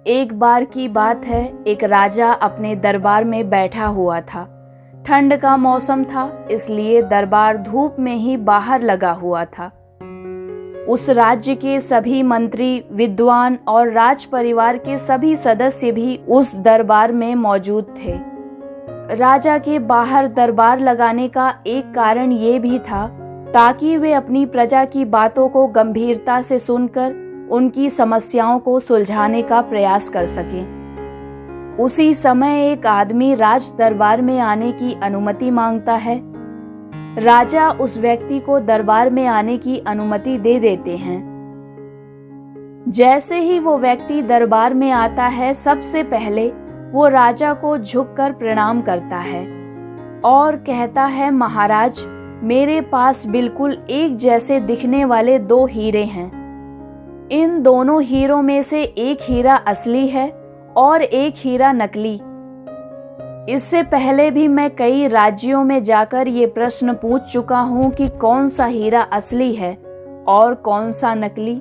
एक बार की बात है, एक राजा अपने दरबार में बैठा हुआ था। ठंड का मौसम था, इसलिए दरबार धूप में ही बाहर लगा हुआ था। उस राज्य के सभी मंत्री, विद्वान और राज परिवार के सभी सदस्य भी उस दरबार में मौजूद थे। राजा के बाहर दरबार लगाने का एक कारण ये भी था ताकि वे अपनी प्रजा की बातों को गंभीरता से सुनकर उनकी समस्याओं को सुलझाने का प्रयास कर सकें। उसी समय एक आदमी राज दरबार में आने की अनुमति मांगता है। राजा उस व्यक्ति को दरबार में आने की अनुमति दे देते हैं। जैसे ही वो व्यक्ति दरबार में आता है, सबसे पहले वो राजा को झुककर प्रणाम करता है और कहता है, महाराज, मेरे पास बिल्कुल एक जैसे दिखने वाले 2 हीरे हैं। इन दोनों हीरों में से एक हीरा असली है और एक हीरा नकली। इससे पहले भी मैं कई राज्यों में जाकर ये प्रश्न पूछ चुका हूँ कि कौन सा हीरा असली है और कौन सा नकली,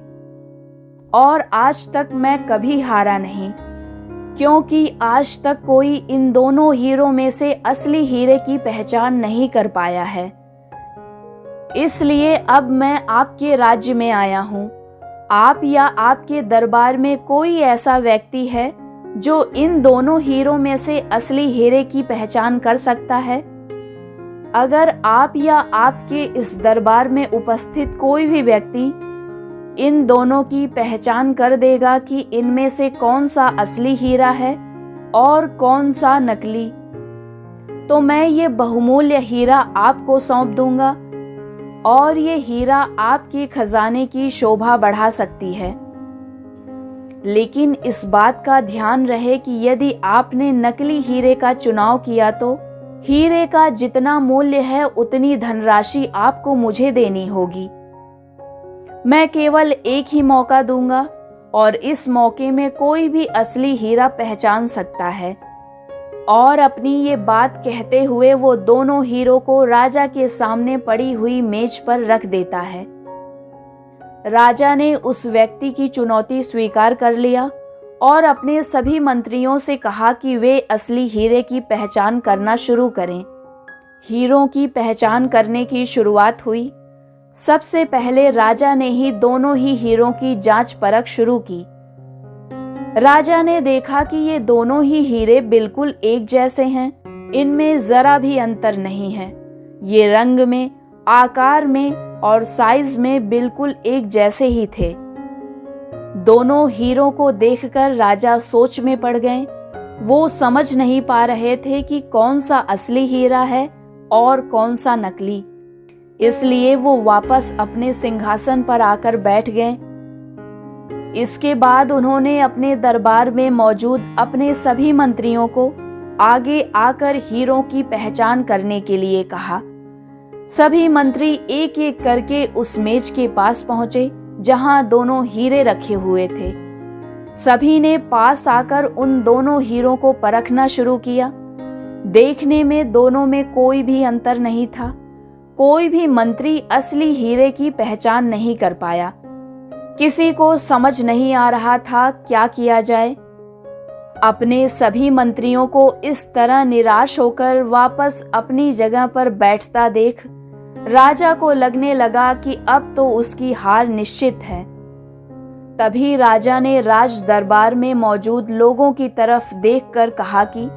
और आज तक मैं कभी हारा नहीं, क्योंकि आज तक कोई इन दोनों हीरों में से असली हीरे की पहचान नहीं कर पाया है। इसलिए अब मैं आपके राज्य में आया हूँ। आप या आपके दरबार में कोई ऐसा व्यक्ति है जो इन दोनों हीरों में से असली हीरे की पहचान कर सकता है? अगर आप या आपके इस दरबार में उपस्थित कोई भी व्यक्ति इन दोनों की पहचान कर देगा कि इनमें से कौन सा असली हीरा है और कौन सा नकली, तो मैं ये बहुमूल्य हीरा आपको सौंप दूंगा और ये हीरा आपके खजाने की शोभा बढ़ा सकती है। लेकिन इस बात का ध्यान रहे कि यदि आपने नकली हीरे का चुनाव किया तो हीरे का जितना मूल्य है उतनी धनराशि आपको मुझे देनी होगी। मैं केवल एक ही मौका दूंगा और इस मौके में कोई भी असली हीरा पहचान सकता है। और अपनी ये बात कहते हुए वो दोनों हीरो को राजा के सामने पड़ी हुई मेज पर रख देता है। राजा ने उस व्यक्ति की चुनौती स्वीकार कर लिया और अपने सभी मंत्रियों से कहा कि वे असली हीरे की पहचान करना शुरू करें। हीरों की पहचान करने की शुरुआत हुई। सबसे पहले राजा ने ही दोनों ही हीरों की जांच परख शुरू की। राजा ने देखा कि ये दोनों ही हीरे बिल्कुल एक जैसे हैं, इनमें जरा भी अंतर नहीं है। ये रंग में, आकार में और साइज में बिल्कुल एक जैसे ही थे। दोनों हीरों को देखकर राजा सोच में पड़ गए। वो समझ नहीं पा रहे थे कि कौन सा असली हीरा है और कौन सा नकली। इसलिए वो वापस अपने सिंहासन पर आकर बैठ गए। इसके बाद उन्होंने अपने दरबार में मौजूद अपने सभी मंत्रियों को आगे आकर हीरों की पहचान करने के लिए कहा। सभी मंत्री एक एक करके उस मेज के पास पहुंचे जहां दोनों हीरे रखे हुए थे। सभी ने पास आकर उन दोनों हीरों को परखना शुरू किया। देखने में दोनों में कोई भी अंतर नहीं था। कोई भी मंत्री असली हीरे की पहचान नहीं कर पाया। किसी को समझ नहीं आ रहा था क्या किया जाए। अपने सभी मंत्रियों को इस तरह निराश होकर वापस अपनी जगह पर बैठता देख राजा को लगने लगा कि अब तो उसकी हार निश्चित है। तभी राजा ने राज दरबार में मौजूद लोगों की तरफ देखकर कहा कि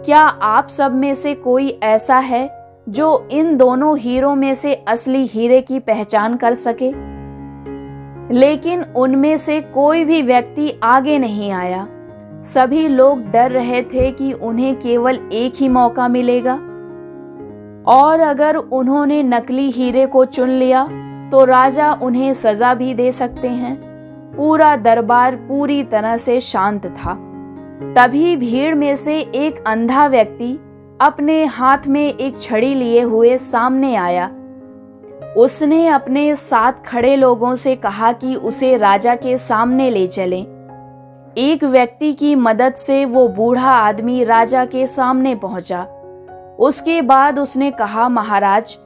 क्या आप सब में से कोई ऐसा है जो इन दोनों हीरों में से असली हीरे की पहचान कर सके? लेकिन उनमें से कोई भी व्यक्ति आगे नहीं आया। सभी लोग डर रहे थे कि उन्हें केवल एक ही मौका मिलेगा और अगर उन्होंने नकली हीरे को चुन लिया तो राजा उन्हें सजा भी दे सकते हैं। पूरा दरबार पूरी तरह से शांत था। तभी भीड़ में से एक अंधा व्यक्ति अपने हाथ में एक छड़ी लिए हुए सामने आया। उसने अपने साथ खड़े लोगों से कहा कि उसे राजा के सामने ले चलें। एक व्यक्ति की मदद से वो बूढ़ा आदमी राजा के सामने पहुंचा। उसके बाद उसने कहा, महाराज,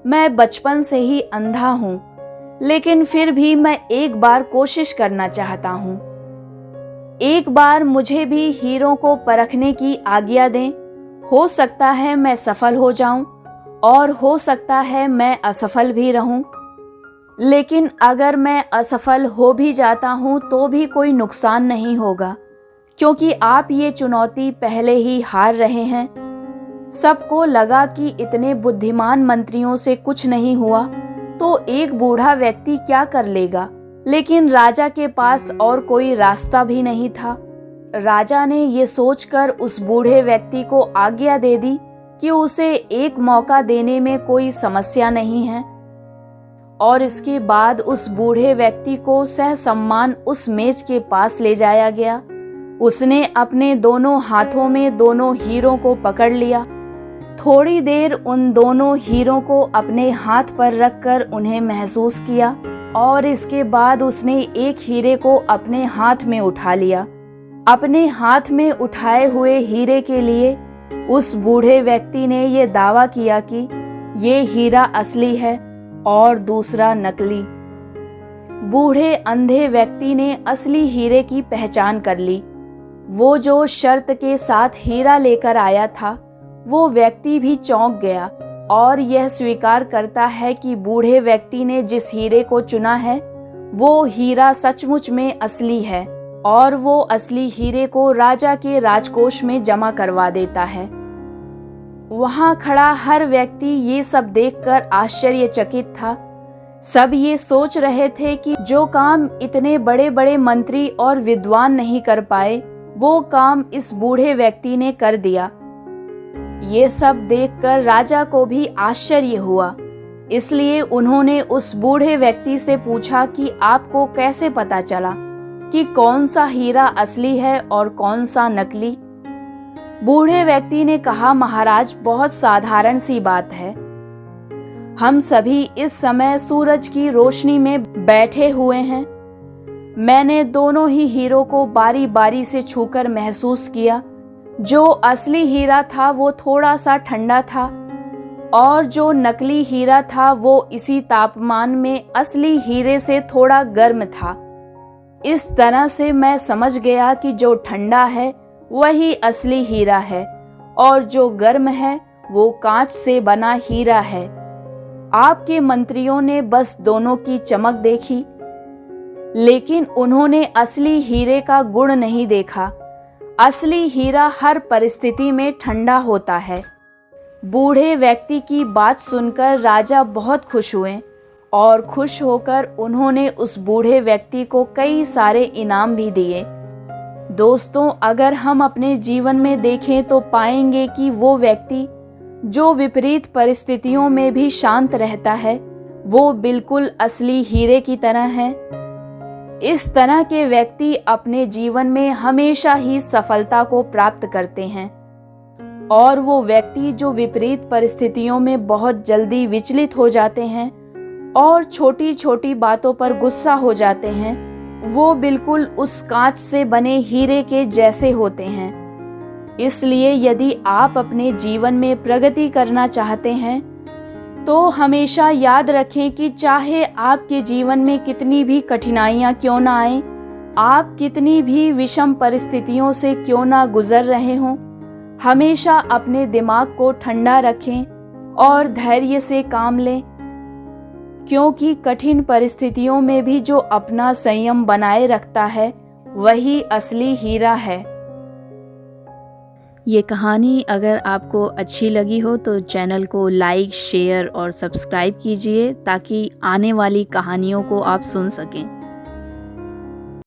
मैं बचपन से ही अंधा हूँ, लेकिन फिर भी मैं एक बार कोशिश करना चाहता हूँ। एक बार मुझे भी हीरों को परखने की आज्ञा दें। हो सकता है मैं सफल हो जाऊं और हो सकता है मैं असफल भी रहूं। लेकिन अगर मैं असफल हो भी जाता हूं तो भी कोई नुकसान नहीं होगा, क्योंकि आप ये चुनौती पहले ही हार रहे हैं। सबको लगा कि इतने बुद्धिमान मंत्रियों से कुछ नहीं हुआ तो एक बूढ़ा व्यक्ति क्या कर लेगा। लेकिन राजा के पास और कोई रास्ता भी नहीं था। राजा ने ये सोचकर उस बूढ़े व्यक्ति को आज्ञा दे दी कि उसे एक मौका देने में कोई समस्या नहीं है। और इसके बाद उस बूढ़े व्यक्ति को सहसम्मान उस मेज के पास ले जाया गया। उसने अपने दोनों हाथों में दोनों हीरों को पकड़ लिया। थोड़ी देर उन दोनों हीरों को अपने हाथ पर रखकर उन्हें महसूस किया और इसके बाद उसने एक हीरे को अपने हाथ में उठा लिया। अपने हाथ में उठाए हुए हीरे के लिए उस बूढ़े व्यक्ति ने ये दावा किया कि ये हीरा असली है और दूसरा नकली। बूढ़े अंधे व्यक्ति ने असली हीरे की पहचान कर ली। वो जो शर्त के साथ हीरा लेकर आया था, वो व्यक्ति भी चौंक गया और यह स्वीकार करता है कि बूढ़े व्यक्ति ने जिस हीरे को चुना है वो हीरा सचमुच में असली है और वो असली हीरे को राजा के राजकोष में जमा करवा देता है। वहां खड़ा हर व्यक्ति ये सब देखकर आश्चर्यचकित था। सब ये सोच रहे थे कि जो काम इतने बड़े बड़े मंत्री और विद्वान नहीं कर पाए, वो काम इस बूढ़े व्यक्ति ने कर दिया। ये सब देखकर राजा को भी आश्चर्य हुआ। इसलिए उन्होंने उस बूढ़े व्यक्ति से पूछा कि आपको कैसे पता चला कि कौन सा हीरा असली है और कौन सा नकली। बूढ़े व्यक्ति ने कहा, महाराज, बहुत साधारण सी बात है। हम सभी इस समय सूरज की रोशनी में बैठे हुए हैं। मैंने दोनों ही हीरों को बारी बारी से छूकर महसूस किया। जो असली हीरा था वो थोड़ा सा ठंडा था और जो नकली हीरा था वो इसी तापमान में असली हीरे से थोड़ा गर्म था। इस तरह से मैं समझ गया कि जो ठंडा है वही असली हीरा है और जो गर्म है वो कांच से बना हीरा है। आपके मंत्रियों ने बस दोनों की चमक देखी, लेकिन उन्होंने असली हीरे का गुण नहीं देखा। असली हीरा हर परिस्थिति में ठंडा होता है। बूढ़े व्यक्ति की बात सुनकर राजा बहुत खुश हुए और खुश होकर उन्होंने उस बूढ़े व्यक्ति को कई सारे इनाम भी दिए। दोस्तों, अगर हम अपने जीवन में देखें तो पाएंगे कि वो व्यक्ति जो विपरीत परिस्थितियों में भी शांत रहता है, वो बिल्कुल असली हीरे की तरह है। इस तरह के व्यक्ति अपने जीवन में हमेशा ही सफलता को प्राप्त करते हैं और वो व्यक्ति जो विपरीत परिस्थितियों में बहुत जल्दी विचलित हो जाते हैं और छोटी छोटी बातों पर गुस्सा हो जाते हैं, वो बिल्कुल उस कांच से बने हीरे के जैसे होते हैं। इसलिए यदि आप अपने जीवन में प्रगति करना चाहते हैं तो हमेशा याद रखें कि चाहे आपके जीवन में कितनी भी कठिनाइयां क्यों ना आएं, आप कितनी भी विषम परिस्थितियों से क्यों ना गुजर रहे हों, हमेशा अपने दिमाग को ठंडा रखें और धैर्य से काम लें, क्योंकि कठिन परिस्थितियों में भी जो अपना संयम बनाए रखता है वही असली हीरा है। ये कहानी अगर आपको अच्छी लगी हो तो चैनल को लाइक, शेयर और सब्सक्राइब कीजिए ताकि आने वाली कहानियों को आप सुन सकें।